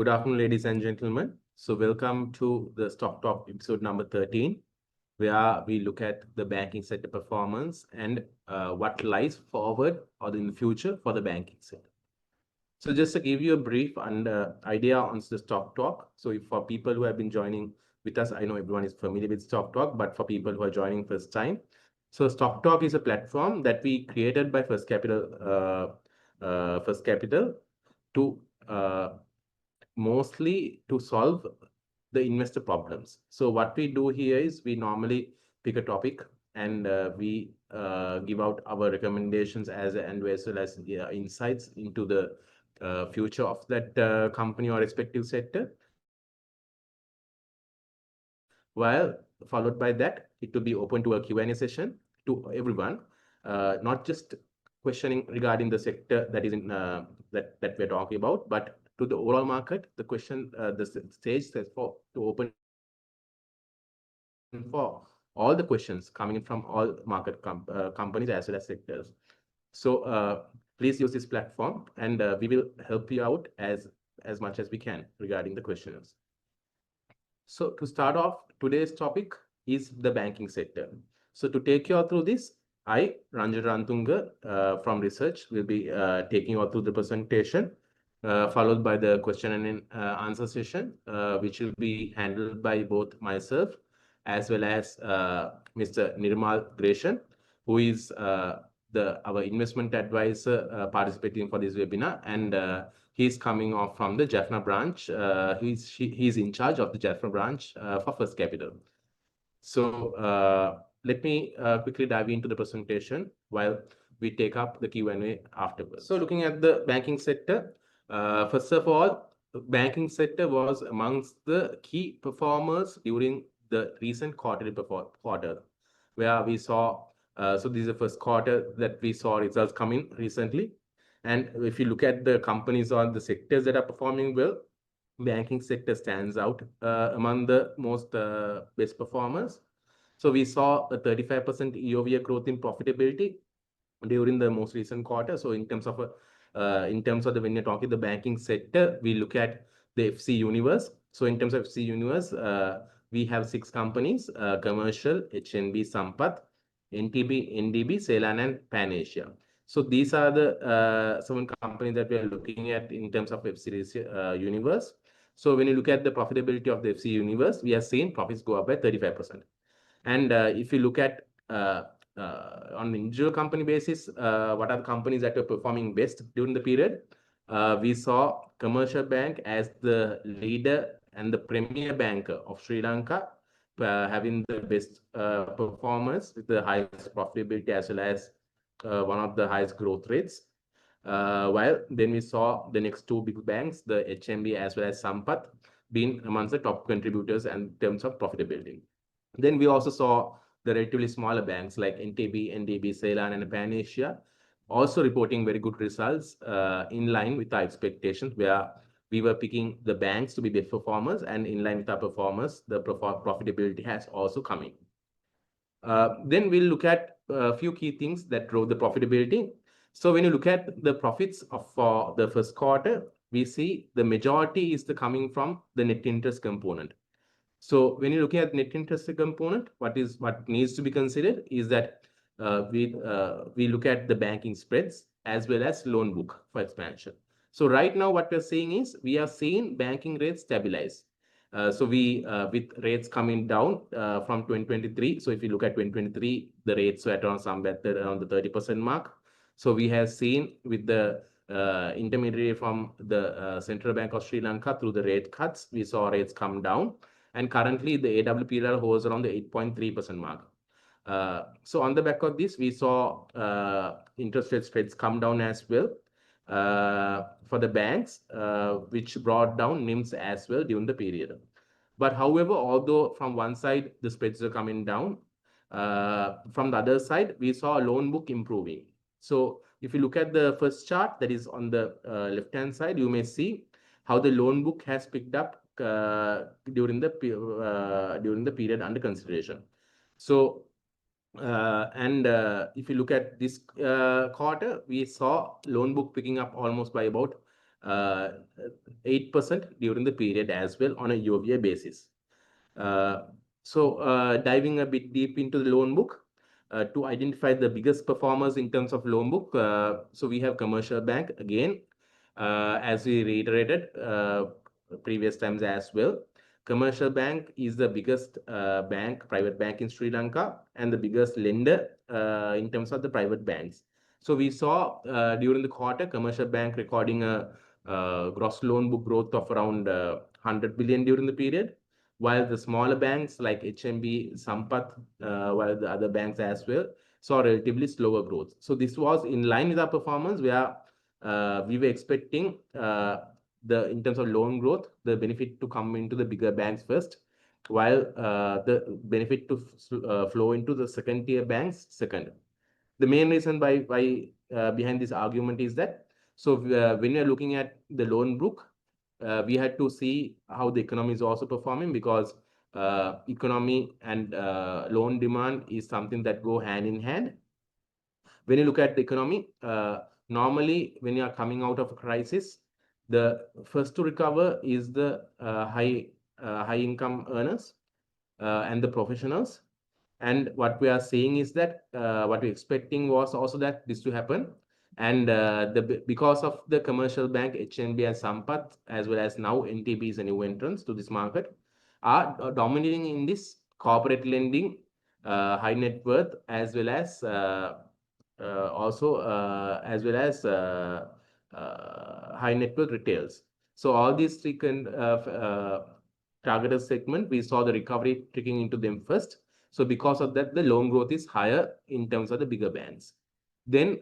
Good afternoon, ladies and gentlemen. So welcome to the Stock Talk episode number 13, where we look at the banking sector performance and what lies forward or in the future for the banking sector. So just to give you a brief and idea on the Stock Talk. So if for people who have been joining with us, I know everyone is familiar with Stock Talk, but for people who are joining first time, so Stock Talk is a platform that we created by First Capital to mostly to solve the investor problems. So what we do here is we normally pick a topic and we give out our recommendations as well as insights into the future of that company or respective sector. While followed by that, it will be open to a Q&A session to everyone, not just questioning regarding the sector that is in that we're talking about, but to the overall market. The question, the stage says for to open for all the questions coming in from all market companies as well as sectors. So please use this platform, and we will help you out as much as we can regarding the questions. So to start off, today's topic is the banking sector. So to take you all through this, I, Ranjan Ranatunga from research, will be taking you all through the presentation, followed by the question and answer session, which will be handled by both myself as well as Mr. Nirmal Gratian, who is our investment advisor participating for this webinar, and he's coming off from the JAFFNA branch. He's in charge of the JAFFNA branch for First Capital. So let me quickly dive into the presentation while we take up the Q&A afterwards. So looking at the banking sector, first of all, the banking sector was amongst the key performers during the recent quarter, where we saw, so this is the first quarter that we saw results coming recently. And if you look at the companies or the sectors that are performing well, banking sector stands out among the most best performers. So we saw a 35% year-over-year growth in profitability during the most recent quarter. So in terms of when you're talking the banking sector, we look at the FC universe. So in terms of FC universe, we have 6 companies: Commercial, HNB, Sampath, NTB, NDB, Ceylan, and Pan Asia. So these are the 7 companies that we are looking at in terms of FC universe. So when you look at the profitability of the FC universe, we are seeing profits go up by 35%. And if you look at on the individual company basis, what are the companies that were performing best during the period? We saw Commercial Bank as the leader and the premier banker of Sri Lanka, having the best performance with the highest profitability as well as one of the highest growth rates. While then we saw the next 2 big banks, the HNB as well as Sampath, being amongst the top contributors in terms of profitability. Then we also saw the relatively smaller banks like NTB, NDB, Ceylan, and Pan Asia also reporting very good results in line with our expectations, where we were picking the banks to be best performers, and in line with our performance, the profitability has also come in. Then we'll look at a few key things that drove the profitability. So when you look at the profits for the first quarter, we see the majority is coming from the net interest component. So when you're looking at net interest component, what needs to be considered is that we look at the banking spreads as well as loan book for expansion. So right now, what we're seeing is we are seeing banking rates stabilize. So with rates coming down from 2023. So if you look at 2023, the rates were at around around the 30% mark. So we have seen with the intermediary from the Central Bank of Sri Lanka through the rate cuts, we saw rates come down. And currently, the AWPR holds around the 8.3% mark. So on the back of this, we saw interest rate spreads come down as well for the banks, which brought down NIMs as well during the period. But however, although from one side, the spreads are coming down, from the other side, we saw a loan book improving. So if you look at the first chart that is on the left-hand side, you may see how the loan book has picked up during the period under consideration. So if you look at this quarter, we saw loan book picking up almost by about 8% during the period as well on a year-over-year basis. Diving a bit deep into the loan book, to identify the biggest performers in terms of loan book, so we have commercial bank again, as we reiterated previous times as well. Commercial bank is the biggest private bank in Sri Lanka, and the biggest lender in terms of the private banks. So we saw during the quarter, commercial bank recording a gross loan book growth of around 100 billion during the period, while the smaller banks like HMB, Sampath, while the other banks as well, saw relatively slower growth. So this was in line with our performance, where we were expecting in terms of loan growth, the benefit to come into the bigger banks first, while the benefit to flow into the second tier banks second. The main reason behind this argument is that, so when you're looking at the loan book, we had to see how the economy is also performing, because economy and loan demand is something that go hand in hand. When you look at the economy, normally when you are coming out of a crisis, the first to recover is the high income earners and the professionals. And what we are seeing is that what we're expecting was also that this to happen. And because of the commercial bank, HNB and Sampath, as well as now NTB is a new entrance to this market, are dominating in this corporate lending, high net worth, as well as high net worth retails. So all these three targeted segment, we saw the recovery trickling into them first. So because of that, the loan growth is higher in terms of the bigger banks. Then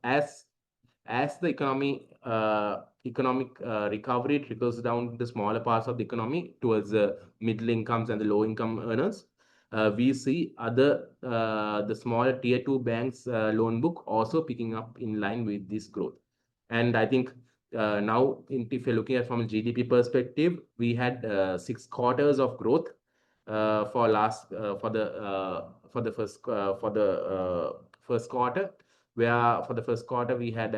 as the economic recovery trickles down to the smaller parts of the economy towards the middle incomes and the low income earners, we see the smaller tier 2 banks loan book also picking up in line with this growth. And I think now, if you're looking at from a GDP perspective, we had 6 quarters of growth for the first quarter, where for the first quarter we had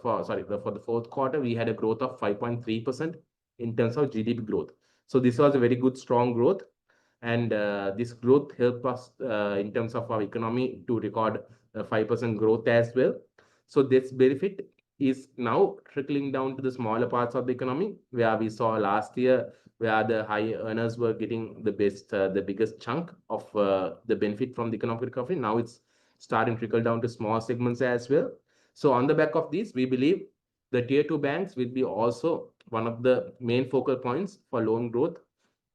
for the fourth quarter we had a growth of 5.3% in terms of GDP growth. So this was a very good strong growth, and this growth helped us in terms of our economy to record 5% growth as well. So this benefit is now trickling down to the smaller parts of the economy, where we saw last year where the high earners were getting the biggest chunk of the benefit from the economic recovery. Now it's starting to trickle down to small segments as well. So on the back of this, we believe the tier 2 banks will be also one of the main focal points for loan growth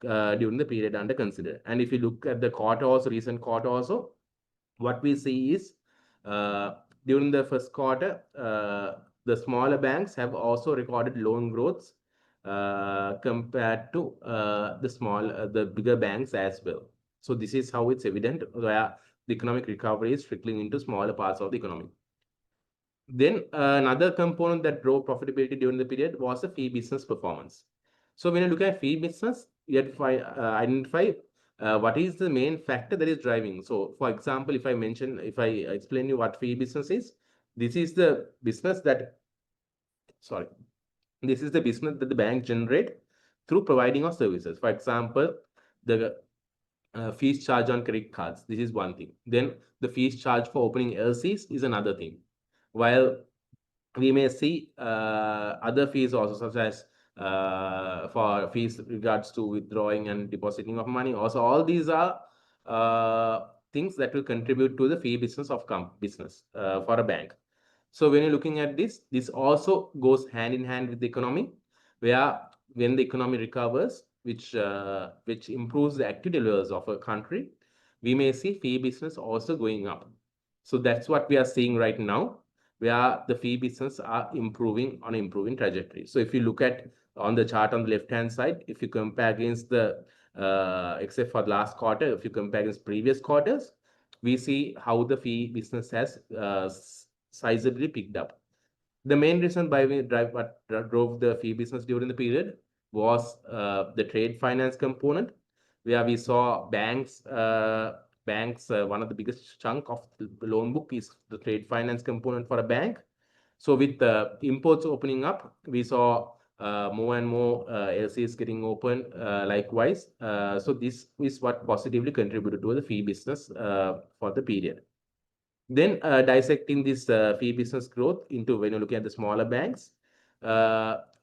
during the period under consider. And if you look at the recent quarter also, what we see is during the first quarter, the smaller banks have also recorded loan growths compared to the bigger banks as well. So this is how it's evident where the economic recovery is trickling into smaller parts of the economy. Then another component that drove profitability during the period was the fee business performance. So when you look at fee business, you have to identify what is the main factor that is driving. So for example, if I explain you what fee business is, this is the business that the bank generate through providing of services. For example, the fees charged on credit cards. This is one thing. Then the fees charged for opening LCs is another thing. While we may see other fees also, such as for fees regards to withdrawing and depositing of money. Also, all these are things that will contribute to the fee business of business for a bank. So when you're looking at this also goes hand in hand with the economy, where when the economy recovers, which improves the activity levels of a country, we may see fee business also going up. So that's what we are seeing right now, where the fee business are improving on an improving trajectory. So if you look at on the chart on the left-hand side, if you compare against the, except for the last quarter, if you compare against previous quarters, we see how the fee business has sizably picked up. The main reason what drove the fee business during the period was the trade finance component, where we saw banks, one of the biggest chunk of the loan book is the trade finance component for a bank. So with imports opening up, we saw more and more LCs getting open likewise. So this is what positively contributed to the fee business for the period. Then dissecting this fee business growth into when you look at the smaller banks,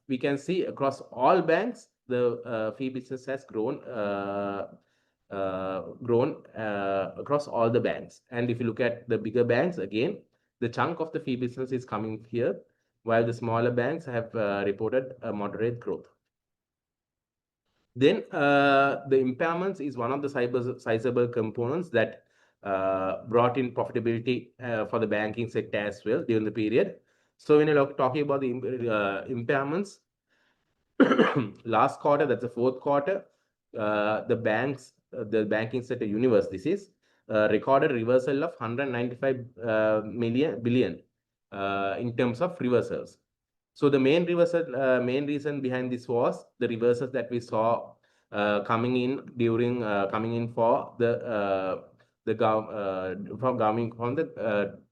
we can see across all banks, the fee business has grown across all the banks. And if you look at the bigger banks, again, the chunk of the fee business is coming here, while the smaller banks have reported a moderate growth. Then the impairments is one of the sizable components that brought in profitability for the banking sector as well during the period. So when you're talking about the impairments, last quarter, that's the fourth quarter, the banking sector universe, this is recorded reversal of 195 billion in terms of reversals. So the main reason behind this was the reversals that we saw coming in for the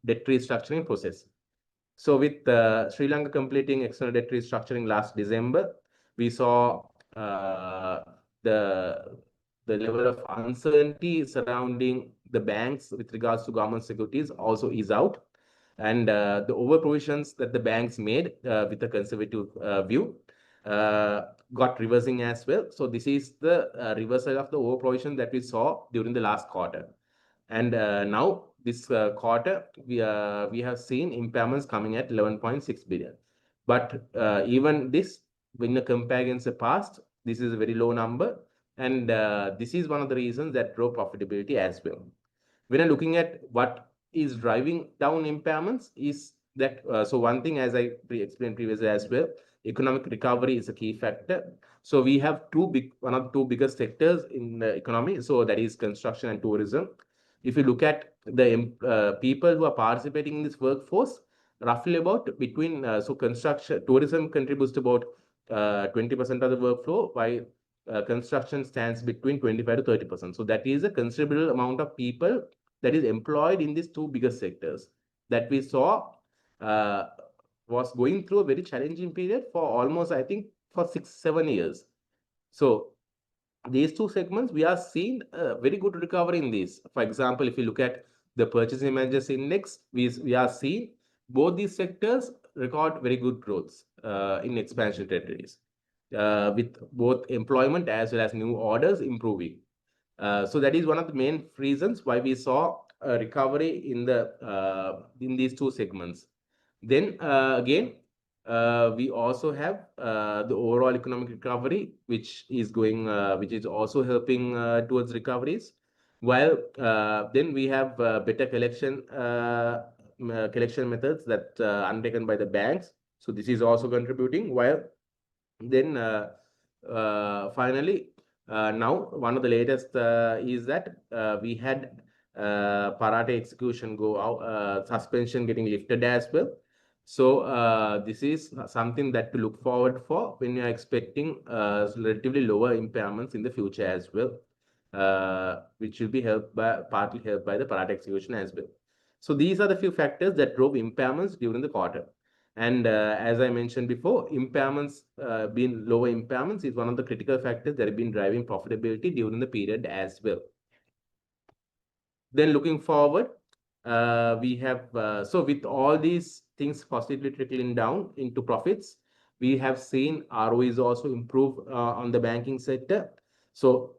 debt restructuring process. So with Sri Lanka completing external debt restructuring last December, we saw the level of uncertainty surrounding the banks with regards to government securities also is out. And the over provisions that the banks made with a conservative view got reversing as well. So this is the reversal of the over provision that we saw during the last quarter. And now this quarter, we have seen impairments coming at 11.6 billion. But even this, when you compare against the past, this is a very low number. And this is one of the reasons that drove profitability as well. When I'm looking at what is driving down impairments is that, so one thing, as I explained previously as well, economic recovery is a key factor. So we have one of the two biggest sectors in the economy. So that is construction and tourism. If you look at the people who are participating in this workforce, roughly about between, so tourism contributes to about 20% of the workflow, while construction stands between 25 to 30%. So that is a considerable amount of people that is employed in these two biggest sectors that we saw was going through a very challenging period for almost, I think, for 6-7 years. So these two segments, we are seeing a very good recovery in these. For example, if you look at the Purchasing Managers Index, we are seeing both these sectors record very good growths in expansion territories, with both employment as well as new orders improving. So that is one of the main reasons why we saw a recovery in these two segments. Then again, we also have the overall economic recovery, which is also helping towards recoveries. While then we have better collection methods that undertaken by the banks. So this is also contributing. While then finally, now one of the latest is that we had Parate execution go out, suspension getting lifted as well. So this is something that to look forward for when you're expecting relatively lower impairments in the future as well, which will be partly helped by the Parate execution as well. So these are the few factors that drove impairments during the quarter. And as I mentioned before, impairments, being lower impairments is one of the critical factors that have been driving profitability during the period as well. Then looking forward, we have, so with all these things positively trickling down into profits, we have seen ROEs also improve on the banking sector. So,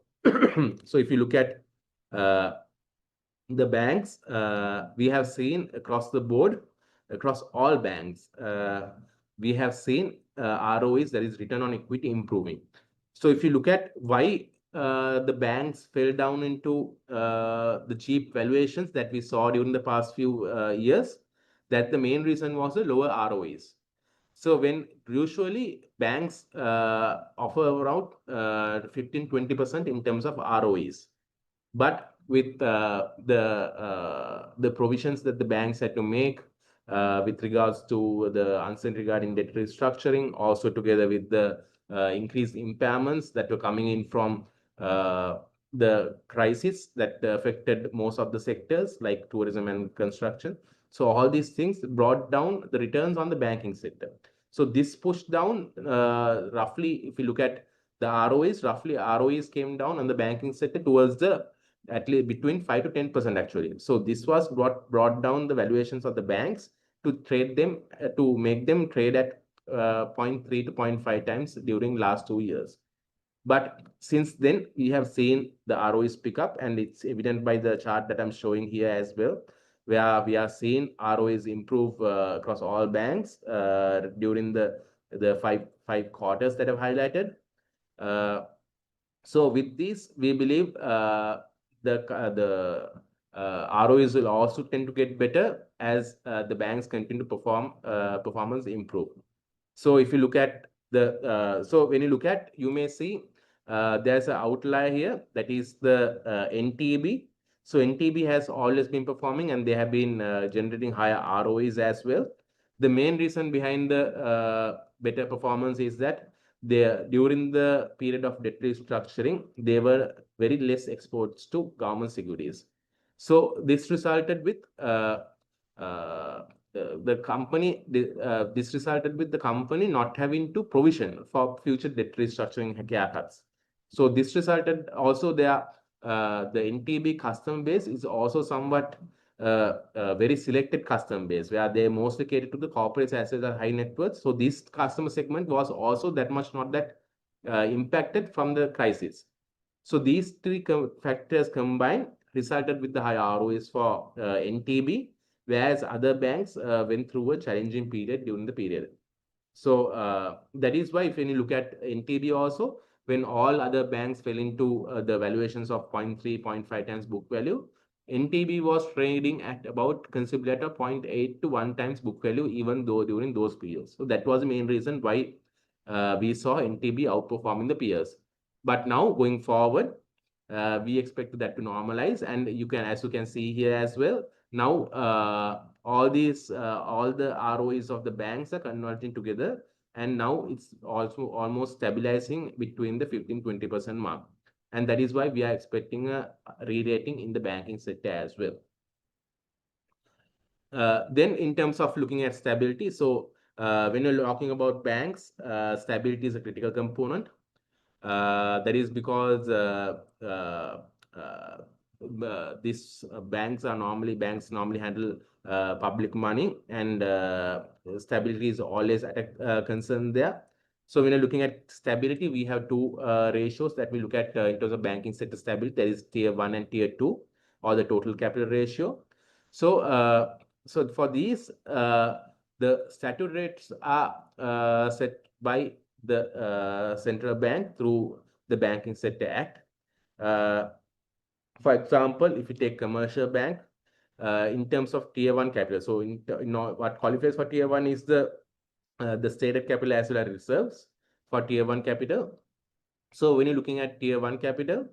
so if you look at the banks, we have seen across the board, across all banks, we have seen ROEs, that is return on equity, improving. So if you look at why the banks fell down into the cheap valuations that we saw during the past few years, that the main reason was the lower ROEs. So when usually banks offer around 15-20% in terms of ROEs, but with the provisions that the banks had to make with regards to the uncertainty regarding debt restructuring, also together with the increased impairments that were coming in from the crisis that affected most of the sectors like tourism and construction. So all these things brought down the returns on the banking sector. So this pushed down roughly, if you look at the ROEs, roughly ROEs came down on the banking sector towards the at least between 5 to 10% actually. So this was what brought down the valuations of the banks to trade them to make them trade at 0.3 to 0.5 times during last 2 years. But since then, we have seen the ROEs pick up, and it's evident by the chart that I'm showing here as well, where we are seeing ROEs improve across all banks during the five quarters that I've highlighted. Uh, so with this, we believe the ROEs will also tend to get better as the banks continue to performance improve. So if you look at so when you look at, you may see there's an outlier here, that is the NTB. So NTB has always been performing, and they have been generating higher ROEs as well. The main reason behind the better performance is that during the period of debt restructuring, they were very less exposed to government securities. So this resulted with the company, this resulted with the company not having to provision for future debt restructuring haircuts. So this resulted also the NTB customer base is also somewhat very selected customer base, where they mostly cater to the corporates as well as high net worth. So this customer segment was also that much not that impacted from the crisis. So these three factors combined resulted with the high ROEs for NTB, whereas other banks went through a challenging period during the period. So that is why if you look at NTB also, when all other banks fell into the valuations of 0.3, 0.5 times book value, NTB was trading at about considerably at a 0.8 to 1 times book value, even though during those periods. So that was the main reason why we saw NTB outperforming the peers. But now going forward, we expect that to normalize, and as you can see here as well, now all the ROEs of the banks are converging together, and now it's also almost stabilizing between the 15-20% mark, and that is why we are expecting a re-rating in the banking sector as well. Then in terms of looking at stability, so when you're talking about banks, stability is a critical component. That is because these banks normally handle public money, and stability is always a concern there. So when you're looking at stability, we have two ratios that we look at in terms of banking sector stability. That is tier 1 and tier 2, or the total capital ratio. So so for these, the statute rates are set by the central bank through the Banking Sector Act. For example, if you take commercial bank, in terms of tier 1 capital, so what qualifies for tier 1 is the stated capital as well as reserves for tier 1 capital. So when you're looking at tier 1 capital,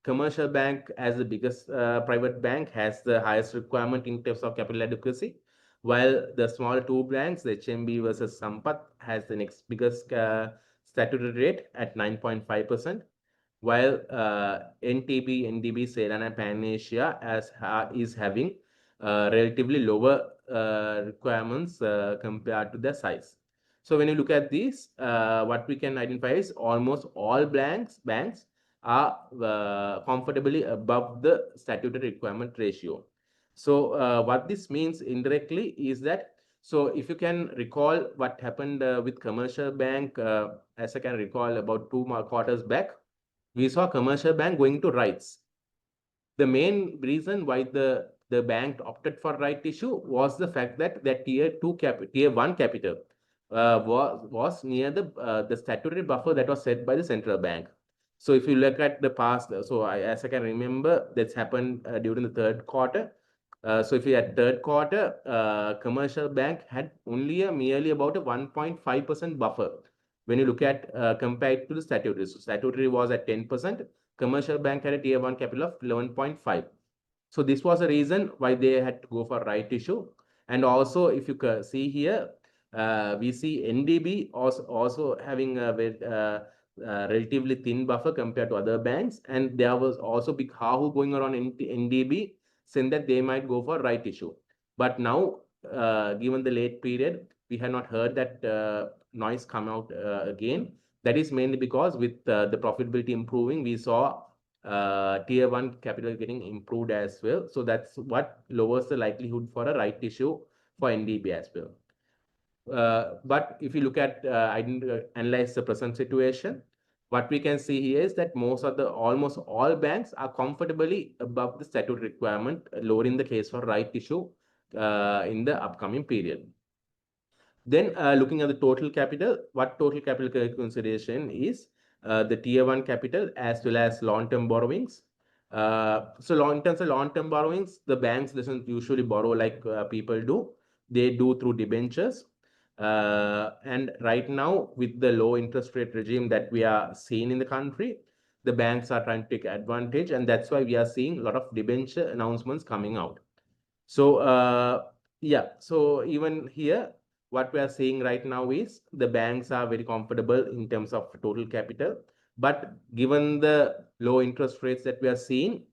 commercial bank as the biggest private bank has the highest requirement in terms of capital adequacy, while the smaller two banks, the HMB versus Sampath, has the next biggest statutory rate at 9.5%, while NTB, NDB, Ceylon, and Pan Asia is having relatively lower requirements compared to their size. So when you look at these, what we can identify is almost all banks are comfortably above the statutory requirement ratio. So what this means indirectly is that, so if you can recall what happened with commercial bank, as I can recall about 2 quarters back, we saw commercial bank going to rights. The main reason why the bank opted for right issue was the fact that tier 1 capital was near the statutory buffer that was set by the central bank. So if you look at the past, so as I can remember, that's happened during the third quarter. So if you had third quarter, commercial bank had only merely about a 1.5% buffer when you look at compared to the statutory. So statutory was at 10%. Commercial bank had a tier 1 capital of 11.5. So this was the reason why they had to go for right issue. And also, if you see here, we see NDB also having a very, relatively thin buffer compared to other banks. And there was also big hahoo going around in NDB, saying that they might go for right issue. But now, given the late period, we have not heard that noise come out again. That is mainly because with the profitability improving, we saw tier one capital getting improved as well. So that's what lowers the likelihood for a right issue for NDB as well. But if you look at analyze the present situation, what we can see here is that almost all banks are comfortably above the statute requirement, lowering the case for right issue in the upcoming period. Then looking at the total capital, what total capital consideration is the tier one capital as well as long-term borrowings. So in terms of long-term borrowings, the banks doesn't usually borrow like people do. They do through debentures. And right now, with the low interest rate regime that we are seeing in the country, the banks are trying to take advantage, and that's why we are seeing a lot of debenture announcements coming out. So yeah, so even here, what we are seeing right now is the banks are very comfortable in terms of total capital. But given the low interest rates that we are seeing,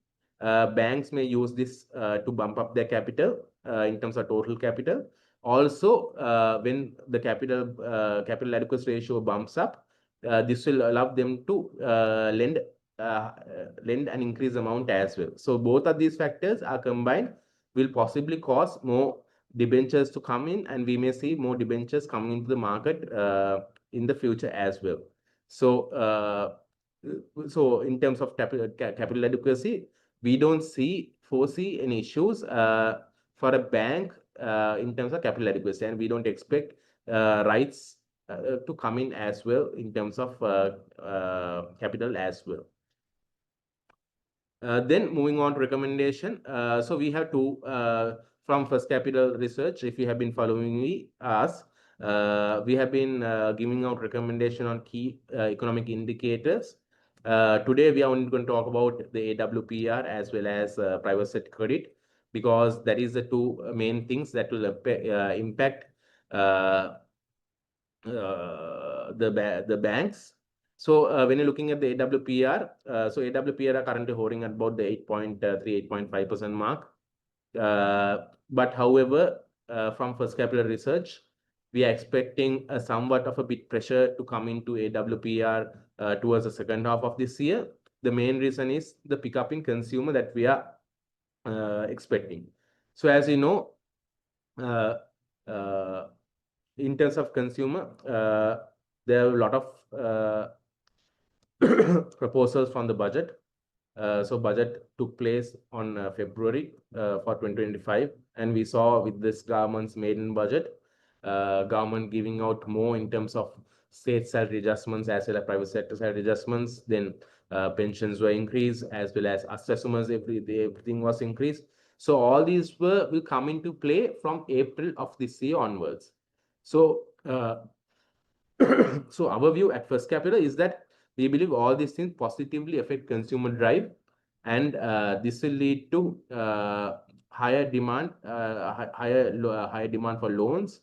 banks may use this to bump up their capital in terms of total capital. Also, when the capital adequacy ratio bumps up, this will allow them to lend an increased amount as well. So both of these factors are combined will possibly cause more debentures to come in, and we may see more debentures coming into the market in the future as well. So, so in terms of capital adequacy, we don't foresee any issues for a bank in terms of capital adequacy, and we don't expect rights to come in as well in terms of capital as well. Then moving on to recommendation. So we have two from First Capital Research. If you have been following us, we have been giving out recommendation on key economic indicators. Today, we are only going to talk about the AWPR as well as private sector credit, because that is the two main things that will impact the banks. So when you're looking at the AWPR, so AWPR are currently hovering at about the 8.3, 8.5% mark. But however, from First Capital Research, we are expecting a somewhat of a bit pressure to come into AWPR towards the second half of this year. The main reason is the pickup in consumer that we are expecting. So as you know, in terms of consumer, there are a lot of proposals from the budget. So budget took place on February for 2025, and we saw with this government's maiden budget, government giving out more in terms of state salary adjustments as well as private sector salary adjustments. Then pensions were increased as well as assessments, everything was increased. So all these will come into play from April of this year onwards. So so our view at First Capital is that we believe all these things positively affect consumer drive, and this will lead to higher demand, higher demand for loans,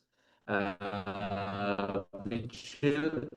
which will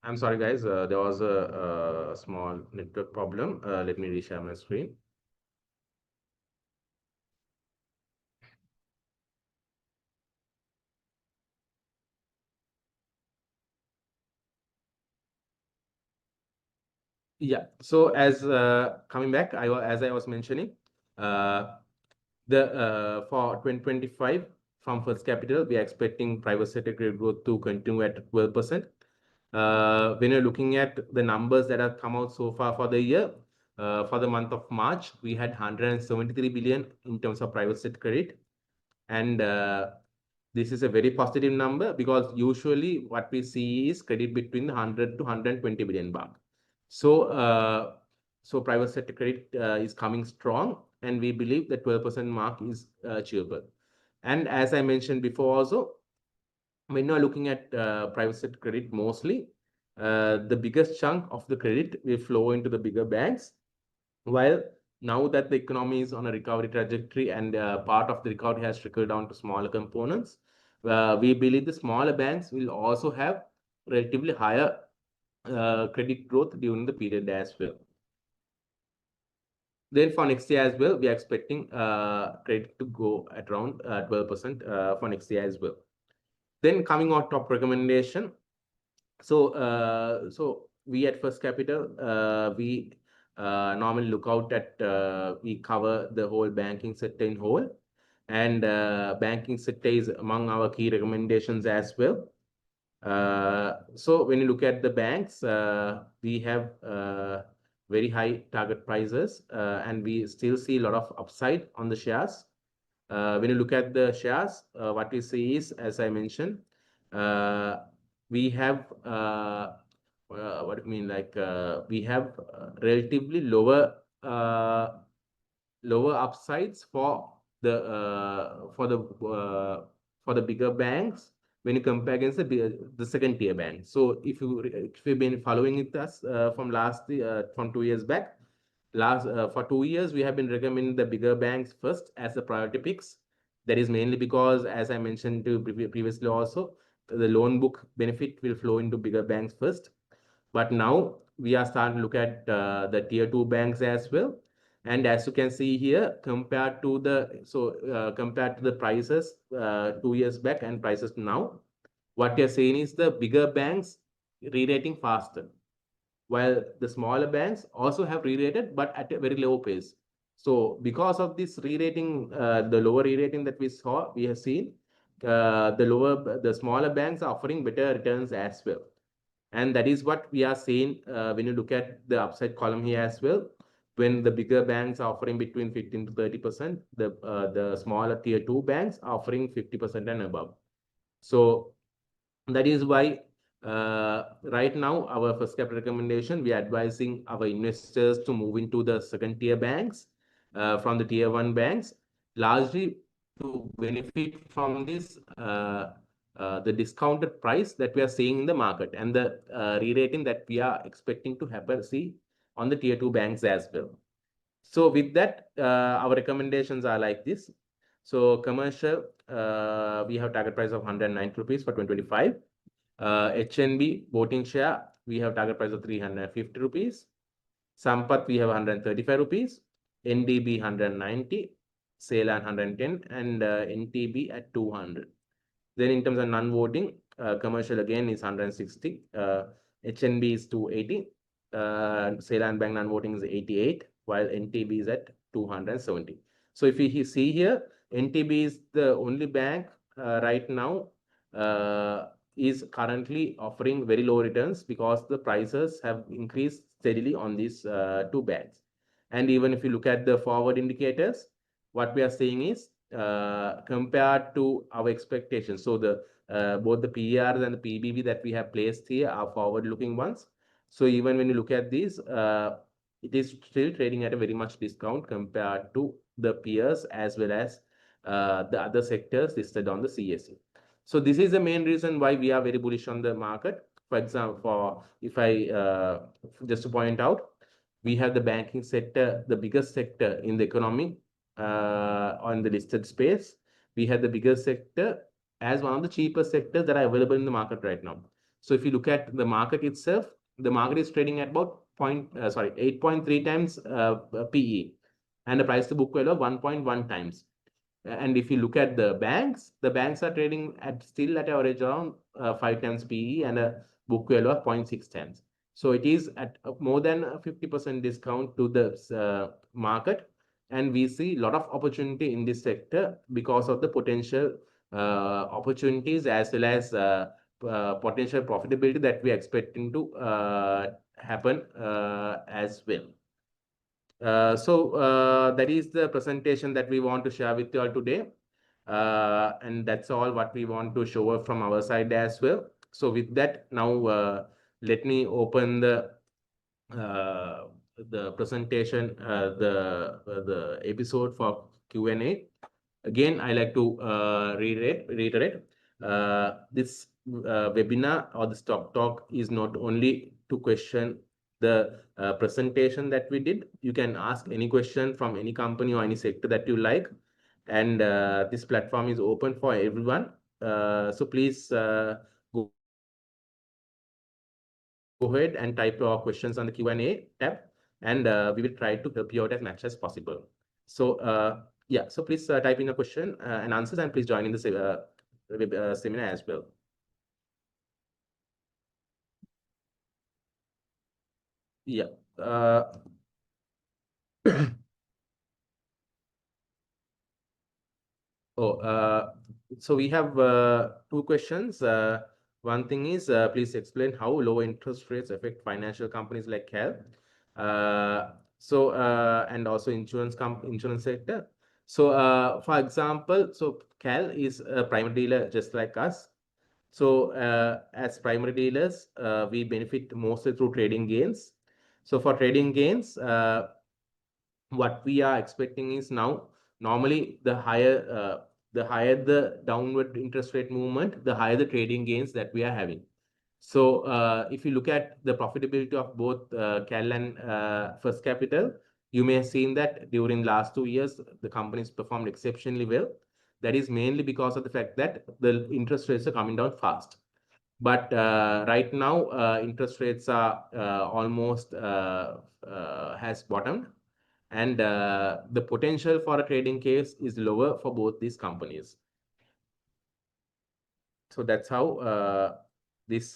I'm sorry, guys. There was a small network problem. Let me reshare my screen. Yeah. So as coming back, as I was mentioning, uh, the for 2025 from First Capital, we are expecting private sector credit growth to continue at 12%. When you're looking at the numbers that have come out so far for the year, for the month of March, we had 173 billion in terms of private sector credit, and this is a very positive number because usually what we see is credit between 100 to 120 billion baht. So, so private sector credit is coming strong, and we believe the 12% mark is achievable. And as I mentioned before, also when you are looking at private sector credit, mostly the biggest chunk of the credit will flow into the bigger banks, while now that the economy is on a recovery trajectory and part of the recovery has trickled down to smaller components, we believe the smaller banks will also have relatively higher credit growth during the period as well. Then for next year as well, we are expecting credit to go at around 12% for next year as well. Then coming on top recommendation. So we at First Capital, we normally look out at, we cover the whole banking sector in whole, and banking sector is among our key recommendations as well. So when you look at the banks, we have very high target prices, and we still see a lot of upside on the shares. When you look at the shares, what we see is, as I mentioned, we have what do you mean, like we have relatively lower upsides for the bigger banks when you compare against the second tier bank. So if you've been following it us from 2 years back, for 2 years we have been recommending the bigger banks first as the priority picks. That is mainly because, as I mentioned to previously also, the loan book benefit will flow into bigger banks first. But now we are starting to look at the tier 2 banks as well. And as you can see here, compared to the prices 2 years back and prices now, what you're saying is the bigger banks re-rating faster, while the smaller banks also have re-rated, but at a very low pace. So because of this re-rating, the lower re-rating that we have seen, the smaller banks are offering better returns as well. And that is what we are seeing when you look at the upside column here as well. When the bigger banks are offering between 15 to 30%, the smaller tier 2 banks are offering 50% and above. So that is why right now our First Capital recommendation, we are advising our investors to move into the second tier banks from the tier 1 banks, largely to benefit from this the discounted price that we are seeing in the market and the re-rating that we are expecting to see on the tier 2 banks as well. So with that, our recommendations are like this. So commercial, we have target price of 109 rupees for 2025. HNB voting share, we have target price of 350 rupees. Sampath, we have 135 rupees. NDB 190, Ceylon 110, and NTB at 200. Then in terms of non-voting, commercial again is 160. HNB is 280. Ceylon Bank non-voting is 88, while NTB is at 270. So if you see here, NTB is the only bank right now is currently offering very low returns because the prices have increased steadily on these two banks. And even if you look at the forward indicators, what we are seeing is compared to our expectations. So the both the PERs and the PBV that we have placed here are forward-looking ones. So even when you look at these, it is still trading at a very much discount compared to the peers as well as the other sectors listed on the CSE. So this is the main reason why we are very bullish on the market. For example, if I just to point out, we have the banking sector, the biggest sector in the economy on the listed space. We have the biggest sector as one of the cheapest sectors that are available in the market right now. So if you look at the market itself, the market is trading at about 8.3 times PE and a price to book value of 1.1 times. And if you look at the banks are trading at still at average around 5 times PE and a book value of 0.6 times. So it is at more than a 50% discount to the market. And we see a lot of opportunity in this sector because of the potential opportunities as well as potential profitability that we are expecting to happen as well. That is the presentation that we want to share with you all today. And that's all what we want to show from our side as well. So with that, now let me open the presentation, the episode for Q&A. Again, I like to reiterate this webinar or the stock talk is not only to question the presentation that we did. You can ask any question from any company or any sector that you like. And this platform is open for everyone. So please go ahead and type your questions on the Q&A tab, and we will try to help you out as much as possible. So yeah, so please type in a question and answers, and please join in the seminar as well. Yeah. So we have two questions. One thing is, please explain how low interest rates affect financial companies like Cal. And also insurance sector. So for example, so Cal is a primary dealer just like us. So as primary dealers, we benefit mostly through trading gains. So for trading gains, what we are expecting is now normally the higher the downward interest rate movement, the higher the trading gains that we are having. So if you look at the profitability of both Cal and First Capital, you may have seen that during last 2 years, the companies performed exceptionally well. That is mainly because of the fact that the interest rates are coming down fast. But right now, interest rates are almost has bottomed, and the potential for a trading case is lower for both these companies. So that's how this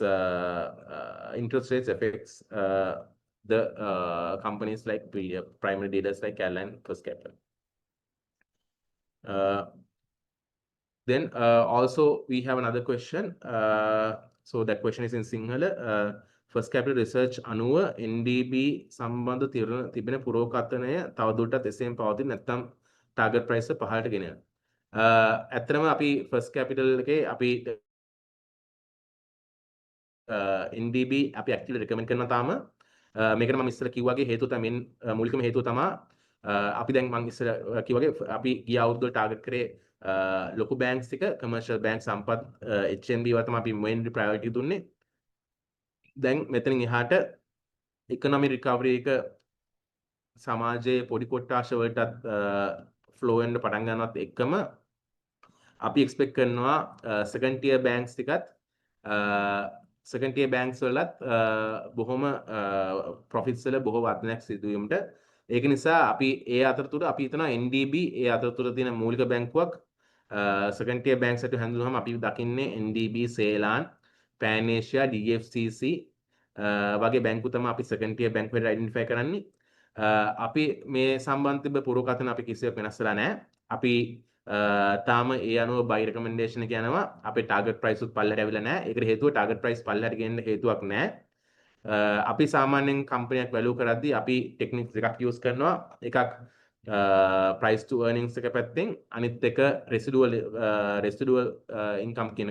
interest rates affects the companies like primary dealers like Cal and First Capital. Then also we have another question. So that question is in Sinhala. First Capital Research අනුව NDB සම්බන්ධ තිබෙන පුරෝකථනය තවදුරටත් එසේම පවතින නැත්නම් target price එක පහළට ගෙන යනවා. ඇත්තටම අපි First Capital එකේ අපි NDB අපි ඇක්චුවලි රෙකමන්ඩ් කරනවා තාම. මේකට මම ඉස්සර කිව්වාගේ හේතුව තමයි මූලිකම හේතුව තමයි අපි දැන් මම ඉස්සර කිව්වාගේ අපි ගිය අවුරුද්දේ ටාගට් කරේ ලොකු බැංක්ස් ටික කමර්ෂල් බැංක් සම්පත් HNB වල තමයි අපි මෙයින්ලි ප්‍රයොරිටි දුන්නේ. දැන් මෙතනින් එහාට ඉකොනොමි රිකවරි එක සමාජයේ පොඩි කොට්ටාශ වලටත් ෆ්ලෝ වෙන්න පටන් ගන්නවත් එක්කම අපි එක්ස්පෙක්ට් කරනවා සෙකන්ඩ් ටියර් බැංක්ස් ටිකත් සෙකන්ඩ් ටියර් බැංක්ස් වලත් බොහොම ප්‍රොෆිට්ස් වල බොහෝ වර්ධනයක් සිදු වීමට. ඒක නිසා අපි ඒ අතරතුර අපි හිතනවා NDB ඒ අතරතුර තියෙන මූලික බැංකුවක් සෙකන්ඩ් ටියර් බැංක්ස් වලට හැඳින්වුවාම අපි දකින්නේ NDB, සේලාන්, Pan Asia, DFCC වගේ බැංකු තමයි අපි සෙකන්ඩ් ටියර් බැංකු වලට අයිඩෙන්ටිෆයි කරන්නේ. අපි මේ සම්බන්ධ තිබ්බ පුරෝකථන අපි කිසිවක් වෙනස් කරලා නැහැ. අපි තාම ඒ අනුව බයි රෙකමෙන්ඩේෂන් එක යනවා. අපේ ටාගට් ප්‍රයිස් උත් පල්ලෙහාට ඇවිල්ලා නැහැ. ඒකට හේතුව ටාගට් ප්‍රයිස් පල්ලෙහාට ගෙන්න හේතුවක් නැහැ. අපි සාමාන්‍යයෙන් කම්පැනියක් වැලියු කරද්දී අපි ටෙක්නික්ස් දෙකක් යූස් කරනවා. එකක් price to earnings එක පැත්තෙන්, අනිත් එක residual income කියන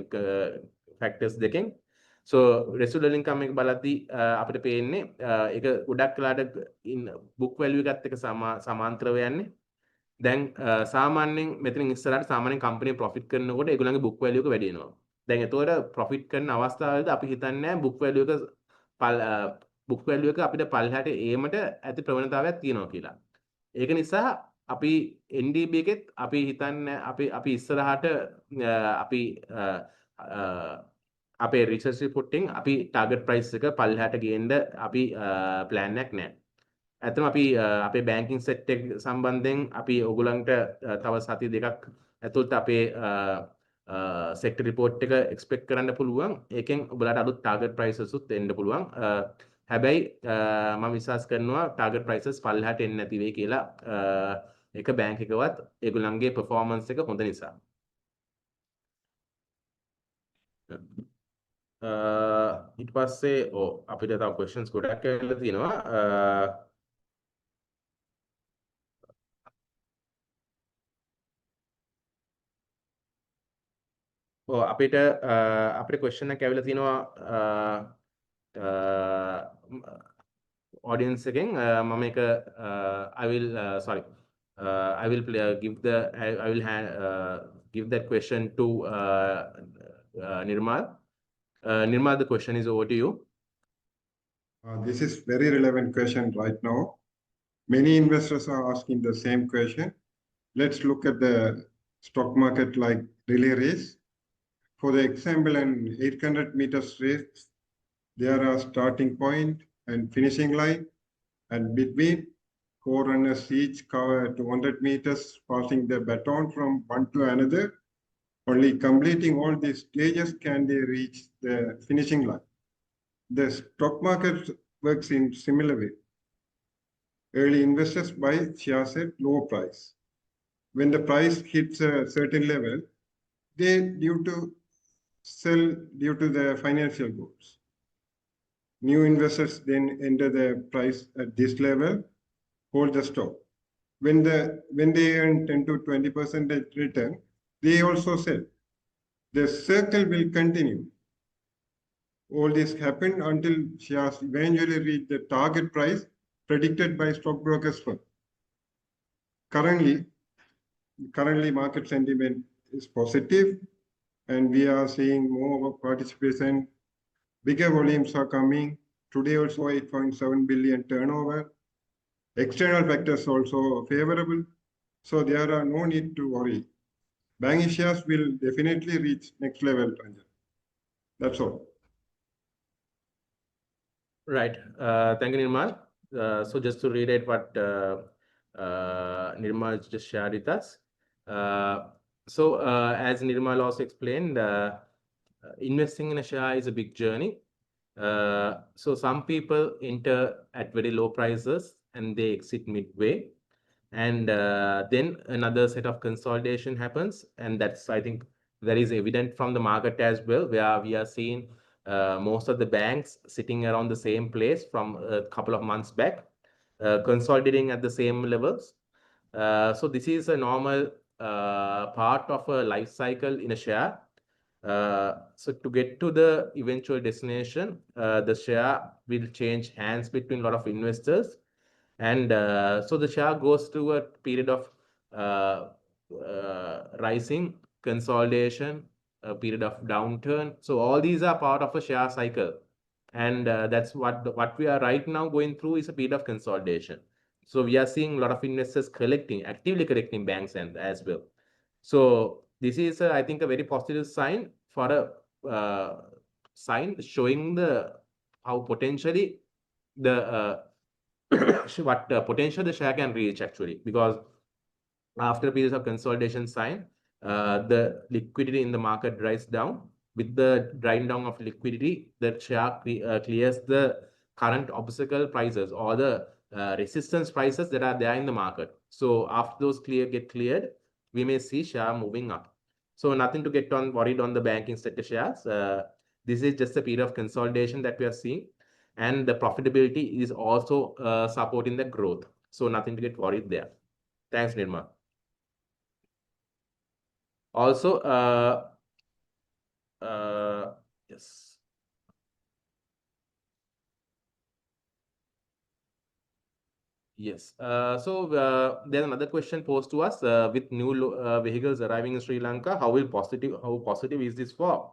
factors දෙකෙන්. So residual income එක බලද්දී අපිට පේන්නේ ඒක ගොඩක් වෙලාට book value එකත් එක්ක සමාන්තරව යන්නේ. දැන් සාමාන්‍යයෙන් මෙතනින් ඉස්සරහට සාමාන්‍යයෙන් කම්පැනි ප්‍රොෆිට් කරනකොට ඒගොල්ලන්ගේ book value එක වැඩි වෙනවා. දැන් එතකොට ප්‍රොෆිට් කරන අවස්ථාවේදී අපි හිතන්නේ book value එක අපිට පල්ලෙහාට ඒමට ඇති ප්‍රවණතාවයක් තියෙනවා කියලා. ඒක නිසා අපි NDB එකෙත් අපි හිතන්නේ අපි ඉස්සරහට අපි අපේ රිසර්ච් රිපෝට්ටින් අපි ටාගට් ප්‍රයිස් එක පල්ලෙහාට ගේන්න අපි ප්ලෑන් එකක් නැහැ. ඇත්තම අපි අපේ බැංකින් සෙට් එක සම්බන්ධයෙන් අපි ඔයගොල්ලන්ට තව සති දෙකක් ඇතුළත අපේ සෙක්ටර් රිපෝට් එක එක්ස්පෙක්ට් කරන්න පුළුවන්. ඒකෙන් ඔයගොල්ලන්ට අලුත් ටාගට් ප්‍රයිසස් උත් එන්න පුළුවන්. හැබැයි මම විශ්වාස කරනවා ටාගට් ප්‍රයිසස් පල්ලෙහාට එන්නේ නැති වෙයි කියලා. ඒක බැංක් එකවත් ඒගොල්ලන්ගේ performance එක හොඳ නිසා. ඊට පස්සේ අපිට තව questions ගොඩක් ඇවිල්ලා තියෙනවා. අපිට question එකක් ඇවිල්ලා තියෙනවා audience එකෙන්. මම ඒක I will sorry I will give that question to Nirmal. Nirmal, the question is over to you. This is very relevant question right now. Many investors are asking the same question. Let's look at the stock market like relay race. For the example, an 800 meters race, there are starting point and finishing line, and between 4 runners each cover 200 meters, passing the baton from one to another. Only completing all these stages can they reach the finishing line. The stock market works in similar way. Early investors buy shares at low price. When the price hits a certain level, they due to sell due to their financial goals. New investors then enter the price at this level, hold the stock. When they earn 10 to 20% return, they also sell. The circle will continue. All this happened until shares eventually reach the target price predicted by stockbrokers firm. Currently market sentiment is positive, and we are seeing more participation. Bigger volumes are coming. Today also 8.7 billion turnover. External factors also favorable. So there are no need to worry. Banking shares will definitely reach next level. That's all. Right. Thank you, Nirmal. So just to reiterate what Nirmal just shared with us. As Nirmal also explained, investing in a share is a big journey. So some people enter at very low prices and they exit midway. And then another set of consolidation happens. And that's, I think, that is evident from the market as well, where we are seeing most of the banks sitting around the same place from a couple of months back, consolidating at the same levels. So this is a normal part of a life cycle in a share. So to get to the eventual destination, the share will change hands between a lot of investors. And so the share goes through a period of rising, consolidation, a period of downturn. So all these are part of a share cycle. And that's what we are right now going through is a period of consolidation. So we are seeing a lot of investors actively collecting banks and as well. So this is, I think, a very positive sign for a sign showing how potentially what potential the share can reach actually, because after periods of consolidation sign, the liquidity in the market dries down. With the drying down of liquidity, the share clears the current obstacle prices or the resistance prices that are there in the market. So after those get cleared, we may see share moving up. So nothing to get worried on the banking sector shares. This is just a period of consolidation that we are seeing, and the profitability is also supporting the growth. So nothing to get worried there. Thanks, Nirmal. Also, yes. Yes. So there's another question posed to us. With new vehicles arriving in Sri Lanka, how positive is this for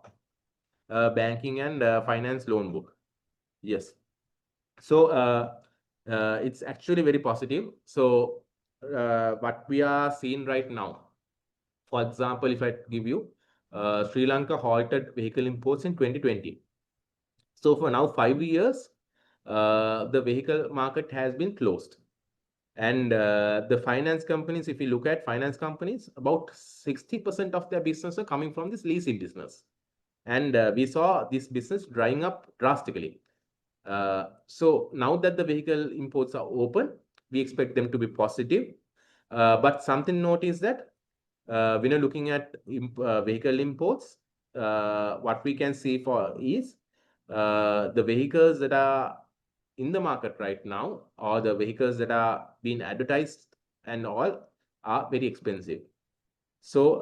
banking and finance loan book? Yes. So it's actually very positive. So what we are seeing right now, for example, if I give you Sri Lanka halted vehicle imports in 2020. So for now 5 years, the vehicle market has been closed. And the finance companies, if you look at finance companies, about 60% of their business are coming from this leasing business. And we saw this business drying up drastically. So now that the vehicle imports are open, we expect them to be positive. But something to note is that when you're looking at vehicle imports, what we can see for is the vehicles that are in the market right now, or the vehicles that are being advertised and all, are very expensive. So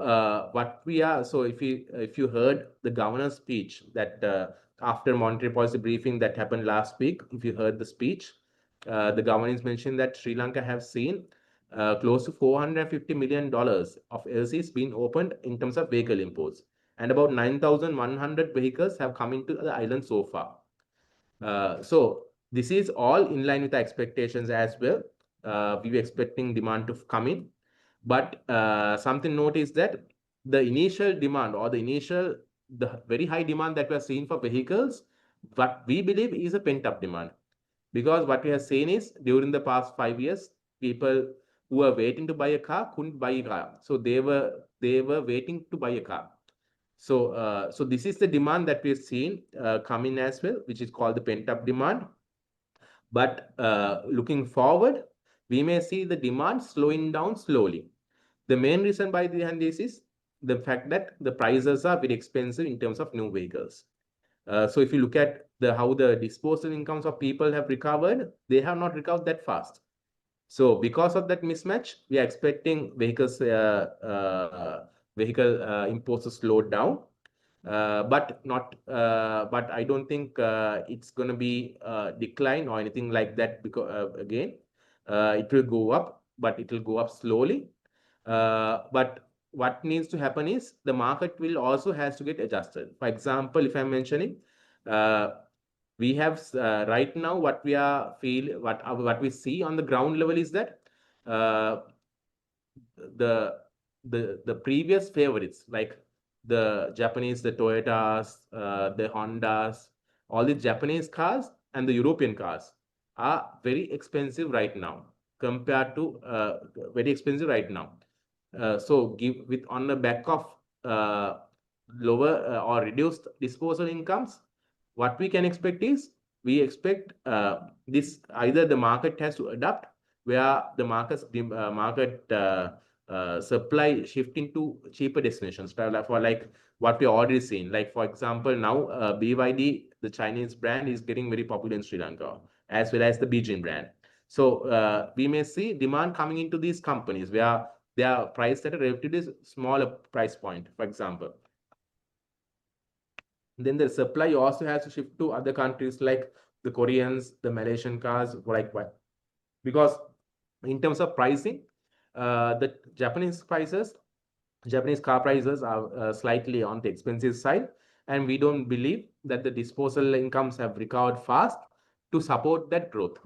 if you heard the governor's speech that after monetary policy briefing that happened last week, if you heard the speech, the governor is mentioned that Sri Lanka have seen close to $450 million of LCs being opened in terms of vehicle imports, and about 9,100 vehicles have come into the island so far. So this is all in line with the expectations as well. We were expecting demand to come in, but something to note is that the initial demand, or the very high demand that we are seeing for vehicles, what we believe is a pent-up demand. Because what we have seen is during the past 5 years, people who were waiting to buy a car couldn't buy a car. So they were waiting to buy a car. So this is the demand that we've seen come in as well, which is called the pent-up demand. But looking forward, we may see the demand slowing down slowly. The main reason behind this is the fact that the prices are very expensive in terms of new vehicles. So if you look at how the disposable incomes of people have recovered, they have not recovered that fast. So because of that mismatch, we are expecting vehicle imports to slow down, but I don't think it's going to be decline or anything like that, because again, it will go up, but it will go up slowly. But what needs to happen is the market will also has to get adjusted. For example, if I'm mentioning, we have right now what we see on the ground level is that the previous favorites, like the Japanese, the Toyotas, the Hondas, all the Japanese cars and the European cars are very expensive right now, compared to very expensive right now. So on the back of lower or reduced disposable incomes, what we can expect is, we expect this either the market has to adapt, where the market supply shifting to cheaper destinations, for like what we already seen. Like for example, now BYD, the Chinese brand, is getting very popular in Sri Lanka, as well as the Beijing brand. So we may see demand coming into these companies where they are priced at a relatively smaller price point, for example. Then the supply also has to shift to other countries like the Koreans, the Malaysian cars, like what? Because in terms of pricing, the Japanese car prices are slightly on the expensive side, and we don't believe that the disposable incomes have recovered fast to support that growth.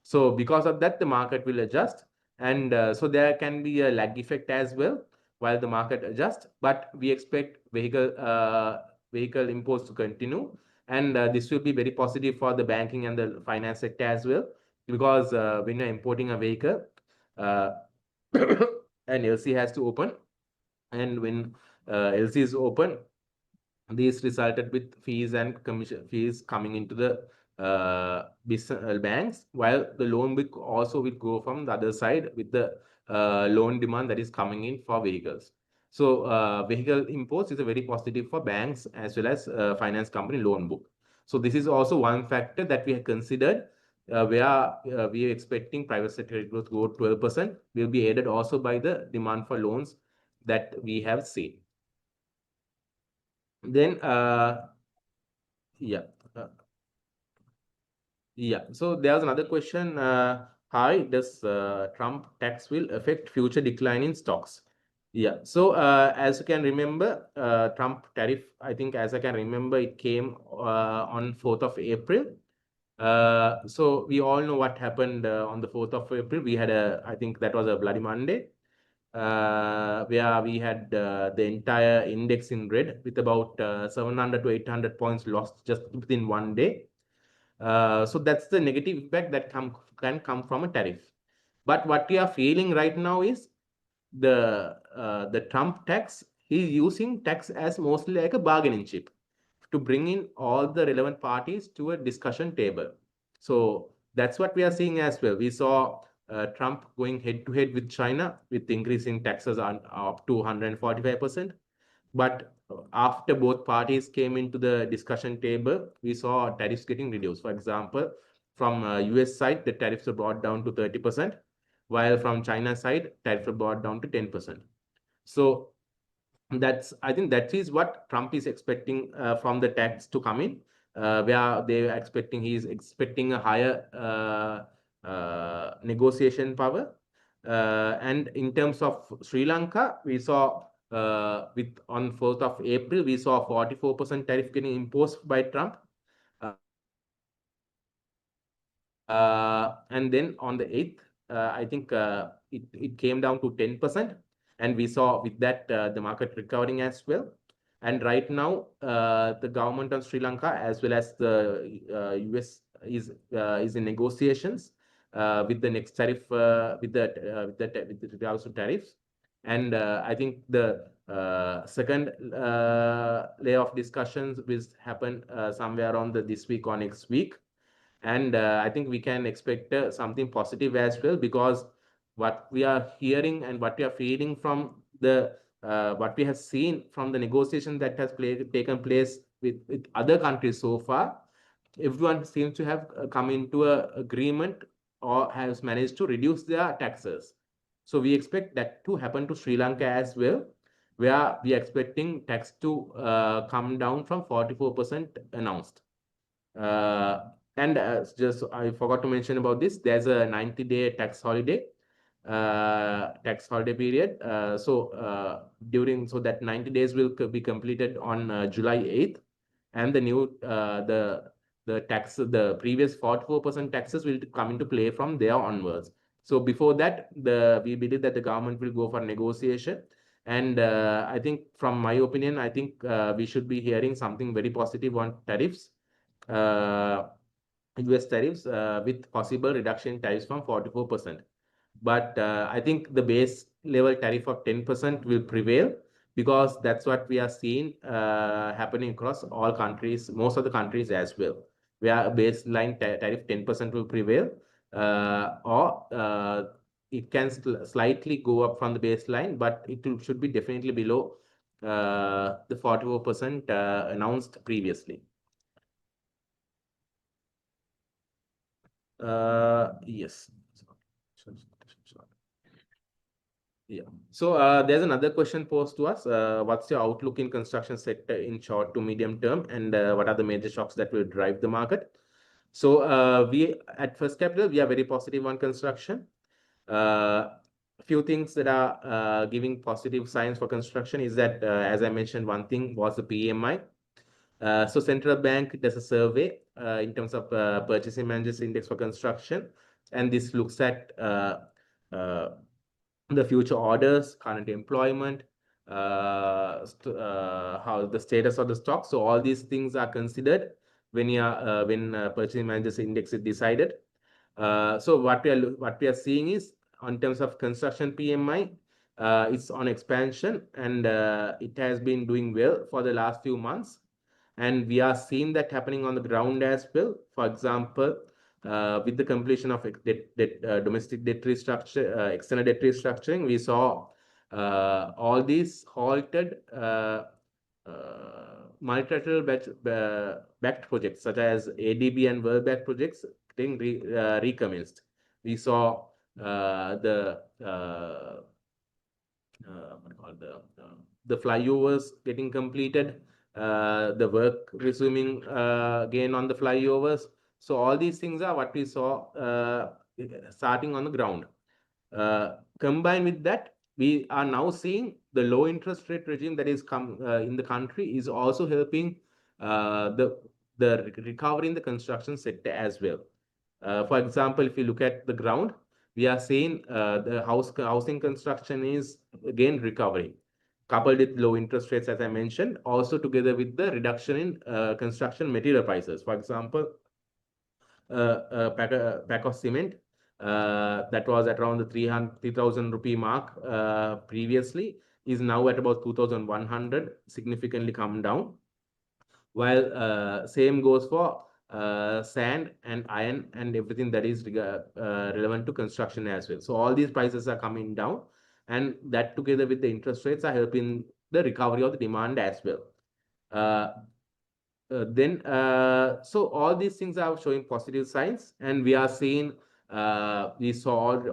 So because of that, the market will adjust, and so there can be a lag effect as well while the market adjusts. But we expect vehicle imports to continue, and this will be very positive for the banking and the finance sector as well, because when you're importing a vehicle, and LC has to open, and when LC is open, this resulted with fees and commission fees coming into the banks, while the loan book also will go from the other side with the loan demand that is coming in for vehicles. So vehicle imports is a very positive for banks as well as finance company loan book. So this is also one factor that we have considered, where we are expecting private sector growth to go 12%, will be aided also by the demand for loans that we have seen. Then so there's another question. Hi, does Trump tax will affect future decline in stocks? So as you can remember, Trump tariff, I think as I can remember, it came on 4th of April. So we all know what happened on the 4th of April. We had I think that was a Bloody Monday. where we had the entire index in red with about 700 to 800 points lost just within one day. So that's the negative impact that can come from a tariff. But what we are feeling right now is the Trump tax. He's using tax as mostly like a bargaining chip to bring in all the relevant parties to a discussion table. So that's what we are seeing as well. We saw Trump going head to head with China with increasing taxes on up to 145%. But after both parties came into the discussion table, we saw tariffs getting reduced. For example, from US side, the tariffs were brought down to 30%, while from China side, tariffs were brought down to 10%. So I think that is what Trump is expecting from the tax to come in, where he's expecting a higher negotiation power. And in terms of Sri Lanka, we saw on 4th of April, we saw 44% tariff getting imposed by Trump. And then on the 8th, I think it came down to 10%. And we saw with that the market recovering as well. And right now, the government of Sri Lanka as well as the US is in negotiations with the next tariff with regards to tariffs. And I think the second layer of discussions will happen somewhere around this week or next week. And I think we can expect something positive as well, because what we are hearing and what we are feeling from the what we have seen from the negotiation that has taken place with other countries so far, everyone seems to have come into an agreement or has managed to reduce their taxes. So we expect that to happen to Sri Lanka as well, where we are expecting tax to come down from 44% announced. And just I forgot to mention about this. There's a 90-day tax holiday period. So that 90 days will be completed on July 8th, and the new the previous 44% taxes will come into play from there onwards. So before that, we believe that the government will go for negotiation. And I think, from my opinion, I think we should be hearing something very positive on tariffs. US tariffs with possible reduction in tariffs from 44%. But I think the base level tariff of 10% will prevail, because that's what we are seeing happening across all countries, most of the countries as well, where baseline tariff 10% will prevail, or it can slightly go up from the baseline, but should be definitely below the 44% announced previously. Yes. Yeah. So there's another question posed to us. What's your outlook in construction sector in short to medium term, and what are the major shocks that will drive the market? So we at First Capital, we are very positive on construction. A few things that are giving positive signs for construction is that, as I mentioned, one thing was the PMI. So central bank does a survey in terms of purchasing managers index for construction, and this looks at the future orders, current employment, how the status of the stock. So all these things are considered when purchasing managers index is decided. So what we are seeing is, in terms of construction PMI, it's on expansion, and it has been doing well for the last few months. And we are seeing that happening on the ground as well. For example, with the completion of domestic debt restructure, external debt restructuring, we saw all these halted multilateral backed projects such as ADB and World Bank projects getting recommenced. We saw the flyovers getting completed, the work resuming again on the flyovers. So all these things are what we saw starting on the ground. Combined with that, we are now seeing the low interest rate regime that is in the country is also helping the recovery in the construction sector as well. For example, if you look at the ground, we are seeing the housing construction is again recovering, coupled with low interest rates, as I mentioned, also together with the reduction in construction material prices. For example, pack of cement that was at around the 3,000 rupee mark previously is now at about 2,100, significantly come down. While same goes for sand and iron and everything that is relevant to construction as well. So all these prices are coming down, and that together with the interest rates are helping the recovery of the demand as well. So all these things are showing positive signs, and we are seeing we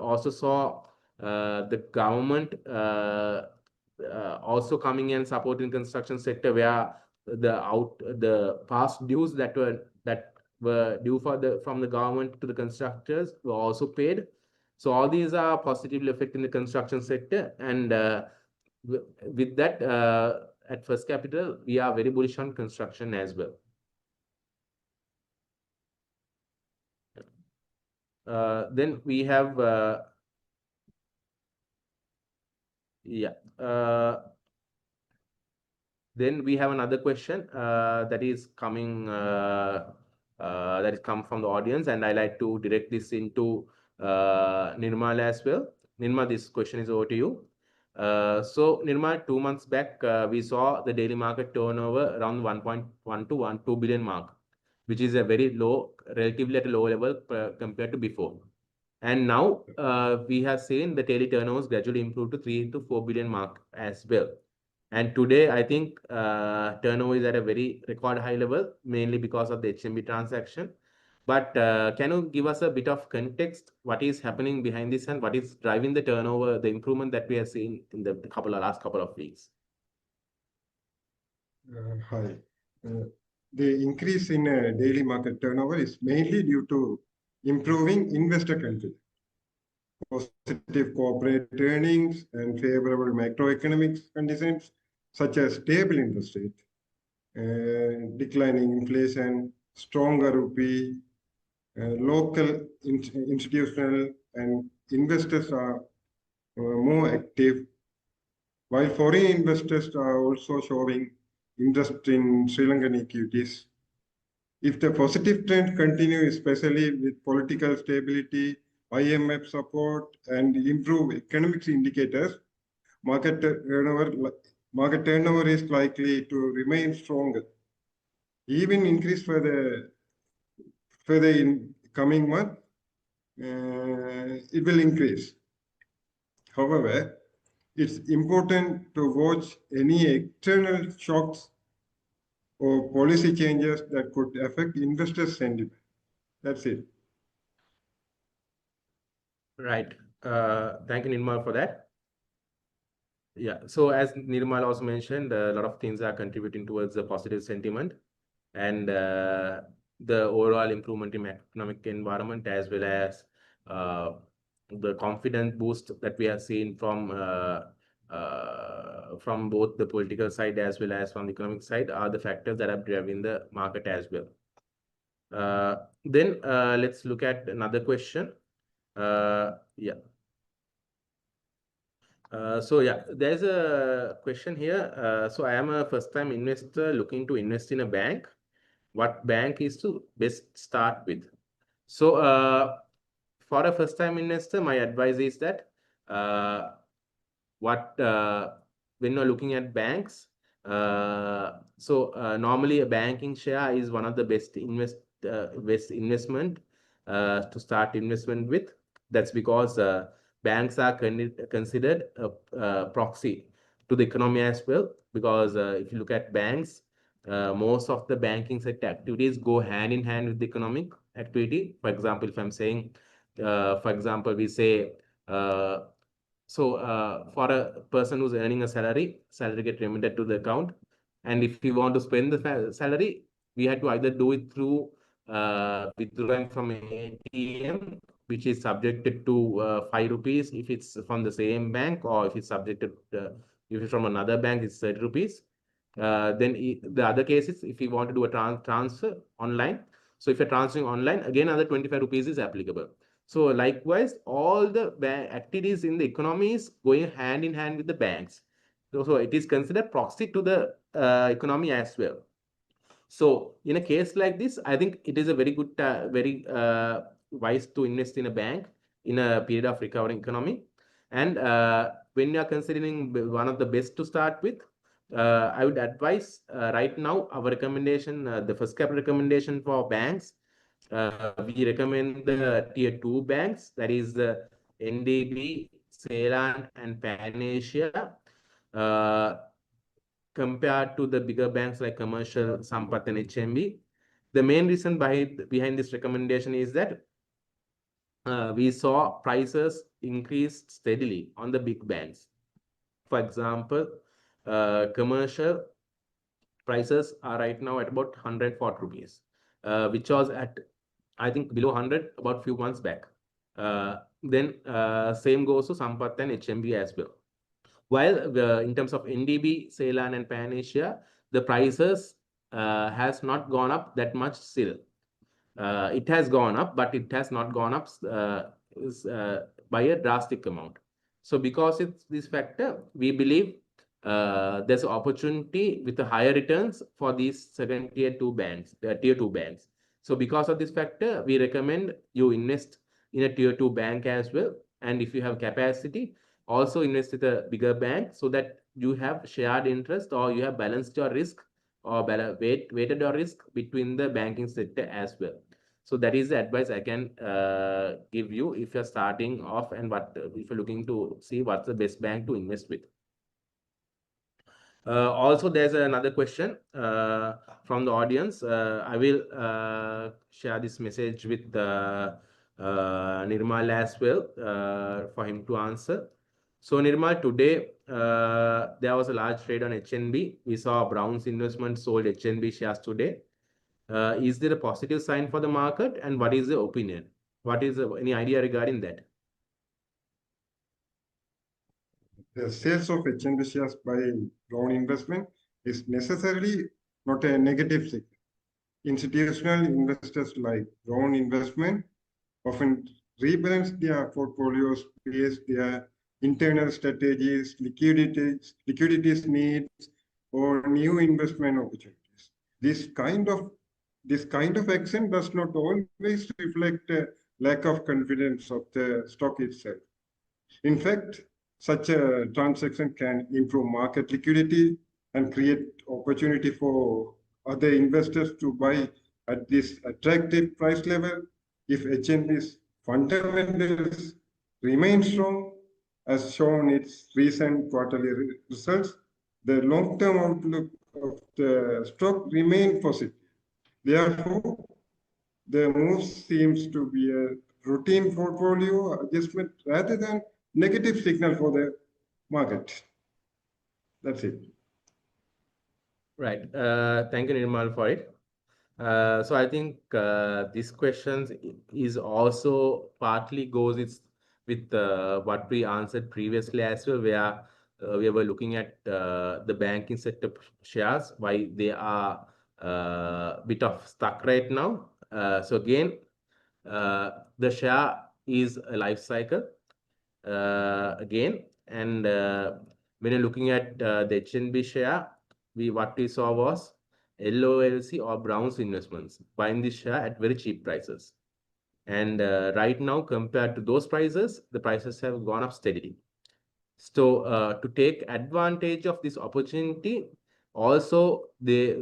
also saw the government also coming and supporting construction sector, where the past dues that were due from the government to the constructors were also paid. So all these are positively affecting the construction sector, and with that, at First Capital, we are very bullish on construction as well. Then we have then we have another question that is coming that is come from the audience, and I like to direct this into Nirmal as well. Nirmal, this question is over to you. So Nirmal, 2 months back, we saw the daily market turnover around 1.1 to 2 billion mark, which is a very low, relatively at a low level compared to before. And now we have seen the daily turnovers gradually improve to 3 to 4 billion mark as well. And today, I think turnover is at a very record high level, mainly because of the HMB transaction. But can you give us a bit of context? What is happening behind this, and what is driving the turnover, the improvement that we have seen in the last couple of weeks? Hi. The increase in daily market turnover is mainly due to improving investor confidence, positive corporate earnings, and favorable macroeconomic conditions such as stable interest rate, declining inflation, stronger rupee, local institutional and investors are more active, while foreign investors are also showing interest in Sri Lankan equities. If the positive trend continues, especially with political stability, IMF support, and improved economic indicators, market turnover is likely to remain stronger, even increase further in coming month. It will increase. However, it's important to watch any external shocks or policy changes that could affect investor sentiment. That's it. Right. Thank you, Nirmal, for that. Yeah. So as Nirmal also mentioned, a lot of things are contributing towards the positive sentiment, and the overall improvement in economic environment, as well as the confidence boost that we have seen from both the political side as well as from the economic side, are the factors that are driving the market as well. Then let's look at another question. There's a question here. So I am a first-time investor looking to invest in a bank. What bank is to best start with? So for a first-time investor, my advice is that when you're looking at banks, normally a banking share is one of the best investment to start investment with. That's because banks are considered a proxy to the economy as well. Because if you look at banks, most of the banking sector activities go hand in hand with the economic activity. For example, if I'm saying, we say, for a person who's earning a salary gets remitted to the account. And if you want to spend the salary, we had to either do it through withdrawing from ATM, which is subjected to 5 rupees if it's from the same bank, or if it's subjected, if it's from another bank, it's 30 rupees. Then the other cases, if you want to do a transfer online, so if you're transferring online, again, another 25 rupees is applicable. So likewise, all the activities in the economy is going hand in hand with the banks. So it is considered proxy to the economy as well. So in a case like this, I think it is a very good, very wise to invest in a bank in a period of recovering economy. And when you are considering one of the best to start with, I would advise right now our recommendation, the first capital recommendation for banks. We recommend the tier 2 banks, that is the NDB, Ceylon, and Pan Asia. Compared to the bigger banks like Commercial, Sampath, and HMB. The main reason behind this recommendation is that we saw prices increase steadily on the big banks. For example, Commercial prices are right now at about 140 rupees, which was at, I think, below 100 about few months back. Then same goes to Sampath and HMB as well. While in terms of NDB, Ceylon, and Pan Asia, the prices has not gone up that much still. It has gone up, but it has not gone up by a drastic amount. So because it's this factor, we believe there's opportunity with the higher returns for these second tier 2 banks, tier 2 banks. So because of this factor, we recommend you invest in a tier 2 bank as well. And if you have capacity, also invest with a bigger bank so that you have shared interest or you have balanced your risk or weighted your risk between the banking sector as well. So that is the advice I can give you if you're starting off and if you're looking to see what's the best bank to invest with. Also, there's another question from the audience. I will share this message with Nirmal as well for him to answer. So Nirmal, today there was a large trade on HNB. We saw Brown's Investment sold HNB shares today. Is there a positive sign for the market, and what is the opinion? What is any idea regarding that? The sales of HNB shares by Brown Investment is necessarily not a negative signal. Institutional investors like Brown Investment often rebalance their portfolios based their internal strategies, liquidities needs, or new investment opportunities. This kind of action does not always reflect a lack of confidence of the stock itself. In fact, such a transaction can improve market liquidity and create opportunity for other investors to buy at this attractive price level. If HNB's fundamentals remain strong, as shown its recent quarterly results, the long-term outlook of the stock remains positive. Therefore, the move seems to be a routine portfolio adjustment rather than negative signal for the market. That's it. Right. Thank you, Nirmal, for it. So I think this question is also partly goes with what we answered previously as well, where we were looking at the banking sector shares, why they are a bit of stuck right now. So again, the share is a life cycle again, and when you're looking at the HNB share, what we saw was LOLC or Brown's Investments buying this share at very cheap prices. And right now, compared to those prices, the prices have gone up steadily. So to take advantage of this opportunity, also they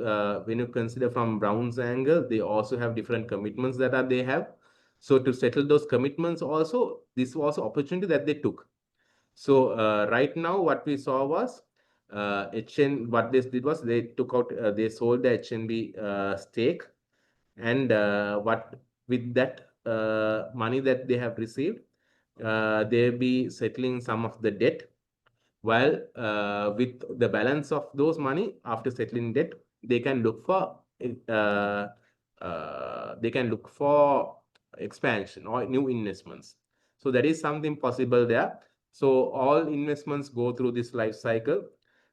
when you consider from Brown's angle, they also have different commitments that they have. So to settle those commitments also, this was an opportunity that they took. So right now, what we saw was what they did was they took out, they sold the HNB stake, and what with that money that they have received, they'll be settling some of the debt. While with the balance of those money after settling debt, they can look for expansion or new investments. So that is something possible there. So all investments go through this life cycle.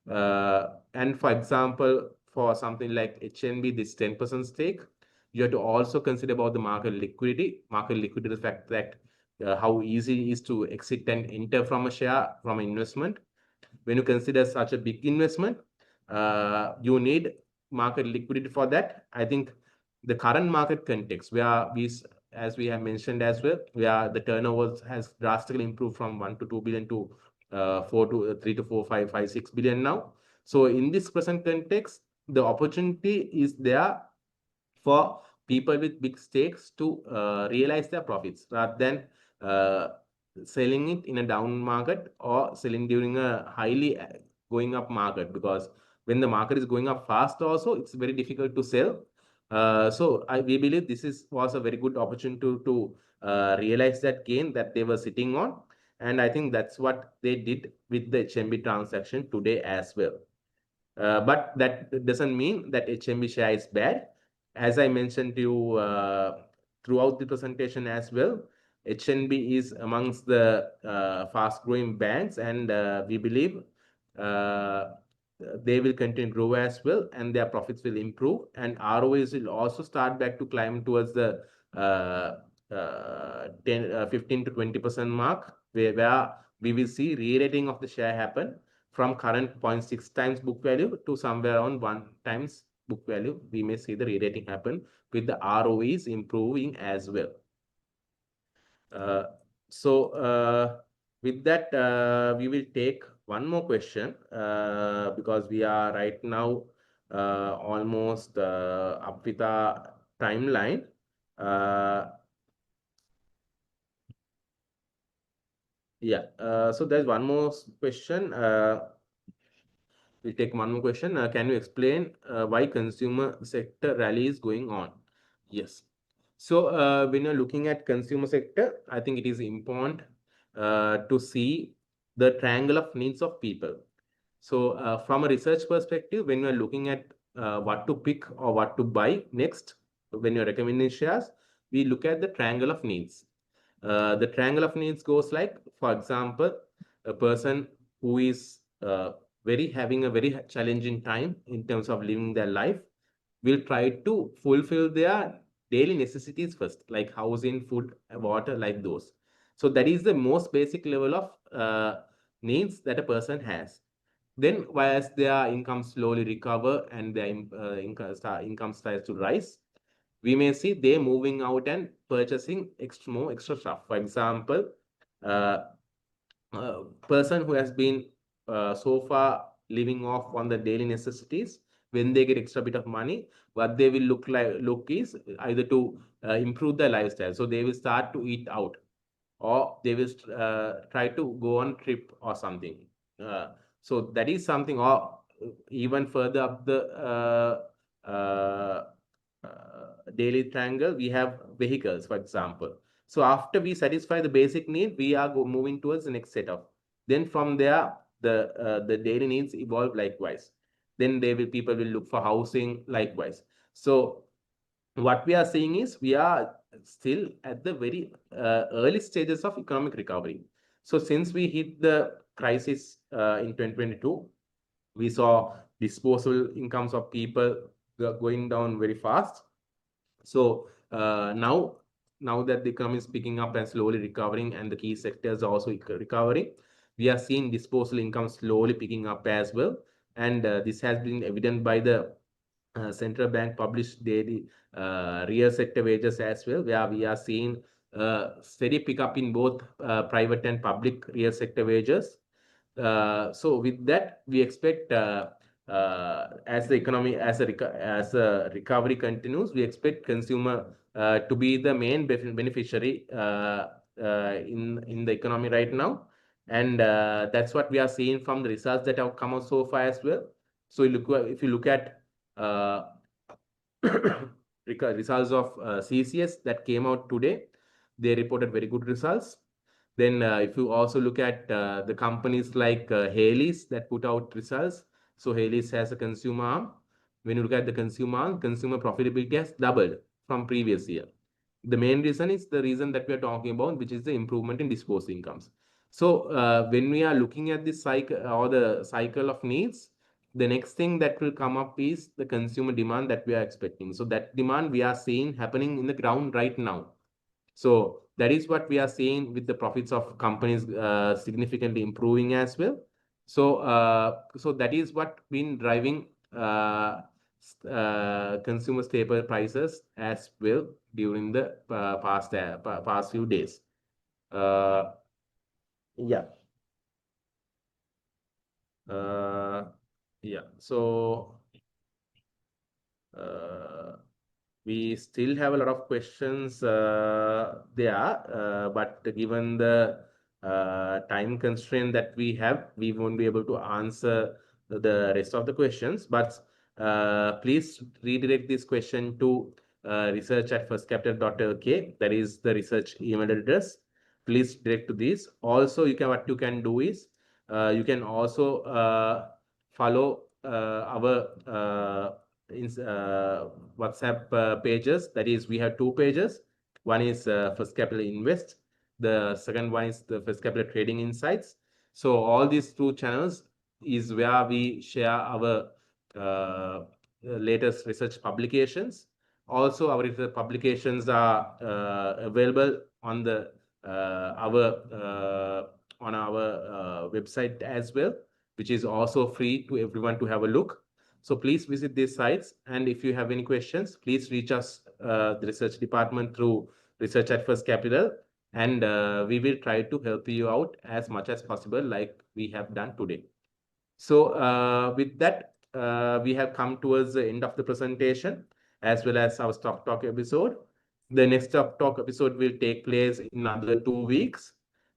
And for example, for something like HNB, this 10% stake, you have to also consider about the market liquidity. Market liquidity, the fact that how easy it is to exit and enter from a share, from an investment. When you consider such a big investment, you need market liquidity for that. I think the current market context, where as we have mentioned as well, where the turnover has drastically improved from 1 to 2 billion to 4 to 3 to 4, 5, 5, 6 billion now. So in this present context, the opportunity is there for people with big stakes to realize their profits rather than selling it in a down market or selling during a highly going up market, because when the market is going up fast also, it's very difficult to sell. So we believe was a very good opportunity to realize that gain that they were sitting on. And I think that's what they did with the HMB transaction today as well. But that doesn't mean that HMB share is bad. As I mentioned to you throughout the presentation as well, HNB is amongst the fast-growing banks, and we believe uh, they will continue to grow as well, and their profits will improve, and ROAs will also start back to climb towards the 15 to 20% mark, where we will see re-rating of the share happen from current 0.6 times book value to somewhere around 1 times book value. We may see the re-rating happen with the ROEs improving as well. With that, we will take one more question because we are right now almost up with our timeline. So there's one more question. We'll take one more question. Can you explain why consumer sector rally is going on? Yes. So when you're looking at consumer sector, I think it is important to see the triangle of needs of people. So from a research perspective, when you're looking at what to pick or what to buy next, when you're recommending shares, we look at the triangle of needs. The triangle of needs goes like, for example, a person who is having a very challenging time in terms of living their life will try to fulfill their daily necessities first, like housing, food, water, like those. So that is the most basic level of needs that a person has. Then, as their income slowly recover and their income starts to rise, we may see they moving out and purchasing more extra stuff. For example, a person who has been so far living off on the daily necessities, when they get extra bit of money, what they will look is either to improve their lifestyle. So they will start to eat out, or they will try to go on trip or something. So that is something, or even further up the daily triangle, we have vehicles, for example. So after we satisfy the basic need, we are moving towards the next setup. Then from there, the daily needs evolve likewise. Then people will look for housing likewise. So what we are seeing is we are still at the very early stages of economic recovery. So since we hit the crisis in 2022, we saw disposable incomes of people going down very fast. So now that the economy is picking up and slowly recovering, and the key sectors are also recovering, we are seeing disposable income slowly picking up as well. And this has been evident by the central bank published daily real sector wages as well, where we are seeing steady pickup in both private and public real sector wages. So with that, we expect as the economy, as a recovery continues, we expect consumer to be the main beneficiary in the economy right now. And that's what we are seeing from the results that have come out so far as well. So if you look at results of CCS that came out today, they reported very good results. Then if you also look at the companies like Haley's that put out results, so Haley's has a consumer arm. When you look at the consumer arm, consumer profitability has doubled from previous year. The main reason is the reason that we are talking about, which is the improvement in disposable incomes. So when we are looking at this cycle or the cycle of needs, the next thing that will come up is the consumer demand that we are expecting. So that demand we are seeing happening in the ground right now. So that is what we are seeing with the profits of companies significantly improving as well. So that is what been driving consumer staple prices as well during the past few days. Yeah. Yeah. So we still have a lot of questions there, but given the time constraint that we have, we won't be able to answer the rest of the questions. But please redirect this question to research@firstcapital.lk. That is the research email address. Please direct to this. Also, what you can do is you can also follow our WhatsApp pages. That is, we have two pages. One is First Capital Invest. The second one is the First Capital Trading Insights. So all these two channels is where we share our latest research publications. Also, our research publications are available on the on our website as well, which is also free to everyone to have a look. So please visit these sites. And if you have any questions, please reach us, the research department, through research@First Capital. And we will try to help you out as much as possible, like we have done today. So with that, we have come towards the end of the presentation, as well as our Stock Talk episode. The next Stock Talk episode will take place in another 2 weeks.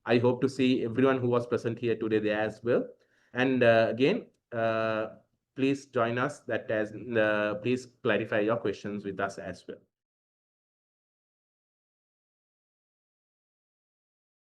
I hope to see everyone who was present here today there as well. And again, please join us. Please clarify your questions with us as well.